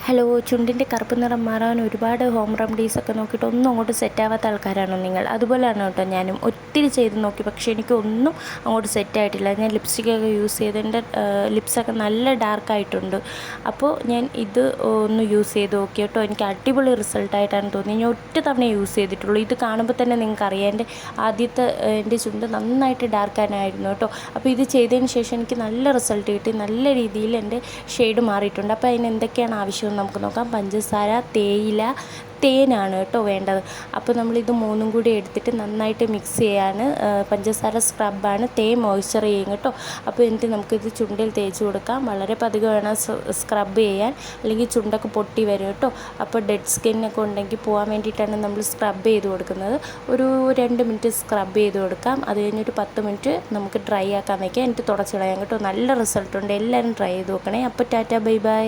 Hello, ചുണ്ടിൻ്റെ കറുപ്പ് നിറം മാറാൻ ഒരുപാട് ഹോം റെമഡീസൊക്കെ നോക്കിയിട്ട് ഒന്നും അങ്ങോട്ട് സെറ്റാവാത്ത ആൾക്കാരാണോ നിങ്ങൾ? അതുപോലെയാണ് കേട്ടോ ഞാനും. ഒത്തിരി ചെയ്ത് നോക്കി, പക്ഷേ എനിക്കൊന്നും അങ്ങോട്ട് സെറ്റായിട്ടില്ല. ഞാൻ ലിപ്സ്റ്റിക്കൊക്കെ യൂസ് ചെയ്ത് എൻ്റെ ലിപ്സൊക്കെ നല്ല ഡാർക്കായിട്ടുണ്ട്. അപ്പോൾ ഞാൻ ഇത് ഒന്ന് യൂസ് ചെയ്ത് നോക്കി കേട്ടോ. എനിക്ക് അടിപൊളി റിസൾട്ടായിട്ടാണ് തോന്നി. ഞാൻ ഒറ്റ തവണ യൂസ് ചെയ്തിട്ടുള്ളൂ. ഇത് കാണുമ്പോൾ തന്നെ നിങ്ങൾക്കറിയാം എൻ്റെ ചുണ്ട് നന്നായിട്ട് ഡാർക്കാനായിരുന്നു കേട്ടോ. അപ്പോൾ ഇത് ചെയ്തതിന് ശേഷം എനിക്ക് നല്ല റിസൾട്ട് കിട്ടി. നല്ല രീതിയിൽ എൻ്റെ ഷെയ്ഡ് മാറിയിട്ടുണ്ട്. അപ്പോൾ അതിന് എന്തൊക്കെയാണ് ആവശ്യം നമുക്ക് നോക്കാം. പഞ്ചസാര, തേയില, തേനാണ് കേട്ടോ വേണ്ടത്. അപ്പോൾ നമ്മളിത് മൂന്നും കൂടി എടുത്തിട്ട് നന്നായിട്ട് മിക്സ് ചെയ്യാണ്. പഞ്ചസാര സ്ക്രബാണ്, തേൻ മോയ്സ്ചർ ചെയ്യും കേട്ടോ. അപ്പോൾ എന്നിട്ട് നമുക്കിത് ചുണ്ടിൽ തേച്ച് കൊടുക്കാം. വളരെ പതുക്കെ വേണം സ്ക്രബ് ചെയ്യാൻ, അല്ലെങ്കിൽ ചുണ്ടൊക്കെ പൊട്ടി വരും കേട്ടോ. അപ്പോൾ ഡെഡ് സ്കിന്നൊക്കെ ഉണ്ടെങ്കിൽ പോകാൻ വേണ്ടിയിട്ടാണ് നമ്മൾ സ്ക്രബ് ചെയ്ത് കൊടുക്കുന്നത്. ഒരു 2 മിനിറ്റ് സ്ക്രബ് ചെയ്ത് കൊടുക്കാം. അത് കഴിഞ്ഞിട്ട് 10 മിനിറ്റ് നമുക്ക് ഡ്രൈ ആക്കാൻ വയ്ക്കാം. എന്നിട്ട് തുടച്ച് കളയാം കേട്ടോ. നല്ല റിസൾട്ടുണ്ട്. എല്ലാവരും ട്രൈ ചെയ്ത് നോക്കണേ. അപ്പോൾ ടാറ്റ, ബൈ ബൈ.